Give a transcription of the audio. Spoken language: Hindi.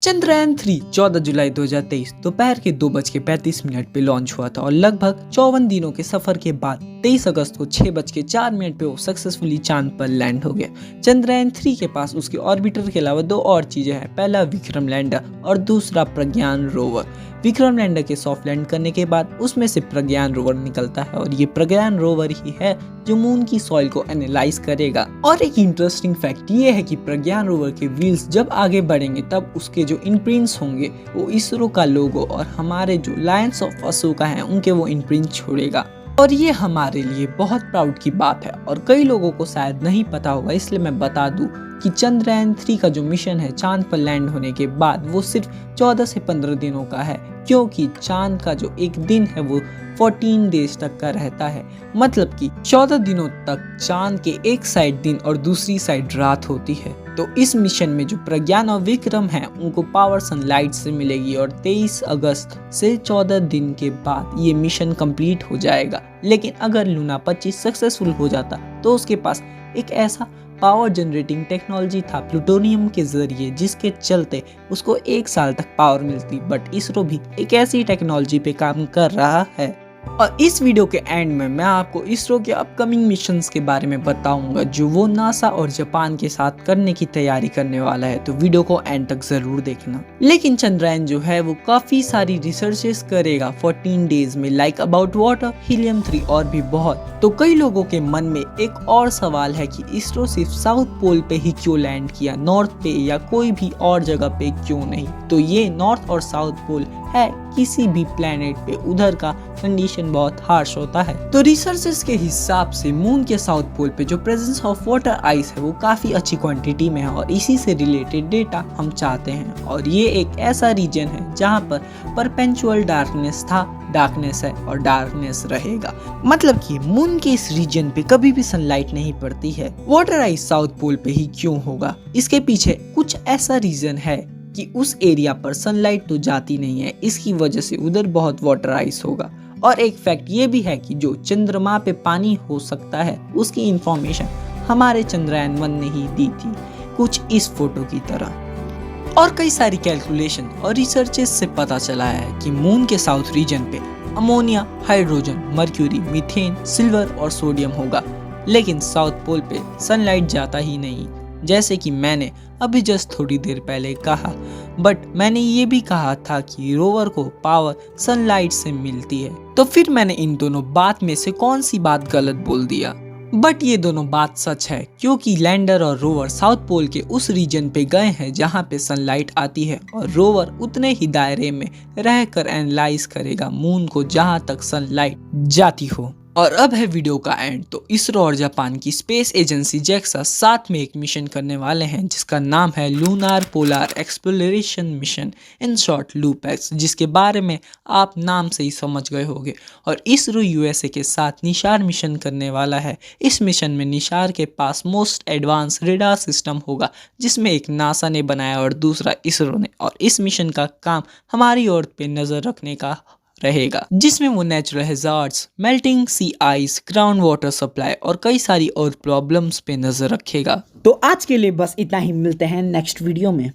चंद्रयान 3 14 जुलाई 2023 दोपहर के 2:35 पे लॉन्च हुआ था और लगभग 54 दिनों के सफर के बाद 23 अगस्त को 6:04 पे वो सक्सेसफुली चांद पर लैंड हो गया। चंद्रयान 3 के पास उसके ऑर्बिटर के अलावा दो और चीजें हैं, पहला विक्रम लैंडर और दूसरा प्रज्ञान रोवर। विक्रम लैंडर के सॉफ्ट लैंड करने के बाद उसमें से प्रज्ञान रोवर निकलता है और ये प्रज्ञान रोवर ही है जो मून की सॉइल को एनालाइज करेगा। और एक इंटरेस्टिंग फैक्ट ये है कि प्रज्ञान रोवर के व्हील्स जब आगे बढ़ेंगे तब उसके जो इम्प्रिंट्स होंगे वो इसरो का लोगो और हमारे जो लायंस ऑफ अशोका हैं उनके वो इम्प्रिंट छोड़ेगा। और ये हमारे लिए बहुत प्राउड की बात है और कई लोगों को शायद नहीं पता होगा, इसलिए मैं बता दूं कि चंद्रयान 3 का जो मिशन है चांद पर लैंड होने के बाद वो सिर्फ 14 से 15 दिनों का है, क्योंकि चांद का जो एक दिन है वो 14 डेज तक का रहता है। मतलब कि 14 दिनों तक चांद के एक साइड दिन और दूसरी साइड रात होती है। तो इस मिशन में जो प्रज्ञान और विक्रम है उनको पावर सनलाइट से मिलेगी और 23 अगस्त से 14 दिन के बाद ये मिशन कंप्लीट हो जाएगा। लेकिन अगर लूना 25 सक्सेसफुल हो जाता तो उसके पास एक ऐसा पावर जनरेटिंग टेक्नोलॉजी था प्लूटोनियम के जरिए जिसके चलते उसको 1 साल तक पावर मिलती। बट इसरो भी एक ऐसी टेक्नोलॉजी पे काम कर रहा है। और इस वीडियो के एंड में मैं आपको इसरो के अपकमिंग मिशंस के बारे में बताऊंगा जो वो नासा और जापान के साथ करने की तैयारी करने वाला है, तो वीडियो को एंड तक जरूर देखना। लेकिन चंद्रयान जो है वो काफी सारी रिसर्चेस करेगा 14 डेज में, लाइक अबाउट वाटर, हीलियम 3 और भी बहुत। तो कई लोगों के मन में एक और सवाल है कि इसरो सिर्फ साउथ पोल पे ही क्यों लैंड किया, नॉर्थ पे या कोई भी और जगह पे क्यों नहीं। तो ये नॉर्थ और साउथ पोल है किसी भी प्लेनेट पे, उधर का कंडीशन बहुत हार्श होता है। तो रिसर्चर्स के हिसाब से मून के साउथ पोल पे जो प्रेजेंस ऑफ वाटर आइस है वो काफी अच्छी क्वांटिटी में है और इसी से रिलेटेड डेटा हम चाहते हैं। और ये एक ऐसा रीजन है जहाँ पर परपेचुअल डार्कनेस था, डार्कनेस है और डार्कनेस रहेगा। मतलब कि मून के इस रीजन पे कभी भी सनलाइट नहीं पड़ती है। वाटर आइस साउथ पोल पे ही क्यों होगा? इसके पीछे कुछ ऐसा रीजन है कि उस एरिया पर सनलाइट तो जाती नहीं है, इसकी वजह से उधर बहुत वाटर आइस होगा। और एक फैक्ट ये भी है कि जो चंद्रमा पे पानी हो सकता है उसकी इंफॉर्मेशन हमारे चंद्रयान 1 ने ही दी थी, कुछ इस फोटो की तरह। और कई सारी कैलकुलेशन और रिसर्चेस से पता चला है कि मून के साउथ रीजन पे ammonia, hydrogen, mercury, methane, silver और सोडियम होगा। लेकिन साउथ पोल पे सनलाइट जाता ही नहीं, जैसे कि मैंने अभी जस्ट थोड़ी देर पहले कहा। बट मैंने ये भी कहा था कि रोवर को पावर सनलाइट से मिलती है। तो फिर मैंने इन दोनों बात में से कौन सी बात गलत बोल दिया? बट ये दोनों बात सच है, क्योंकि लैंडर और रोवर साउथ पोल के उस रीजन पे गए हैं जहाँ पे सनलाइट आती है और रोवर उतने ही दायरे में रहकर एनालाइज करेगा मून को जहाँ तक सनलाइट जाती हो। और अब है वीडियो का एंड। तो इसरो और जापान की स्पेस एजेंसी जेक्सा साथ में एक मिशन करने वाले हैं जिसका नाम है lunar polar exploration mission, in short LUPEX, जिसके बारे में आप नाम से ही समझ गए होंगे। और इसरो यूएसए के साथ निशार मिशन करने वाला है। इस मिशन में निशार के पास मोस्ट एडवांस रेडार सिस्टम होगा जिसमें एक नासा ने बनाया और दूसरा इसरो ने। और इस मिशन का काम हमारी अर्थ पे नजर रखने का रहेगा, जिसमें वो नेचुरल हैजार्ड्स, मेल्टिंग सी आइस, ग्राउंड वाटर सप्लाई और कई सारी और प्रॉब्लम्स पे नजर रखेगा। तो आज के लिए बस इतना ही, मिलते हैं नेक्स्ट वीडियो में।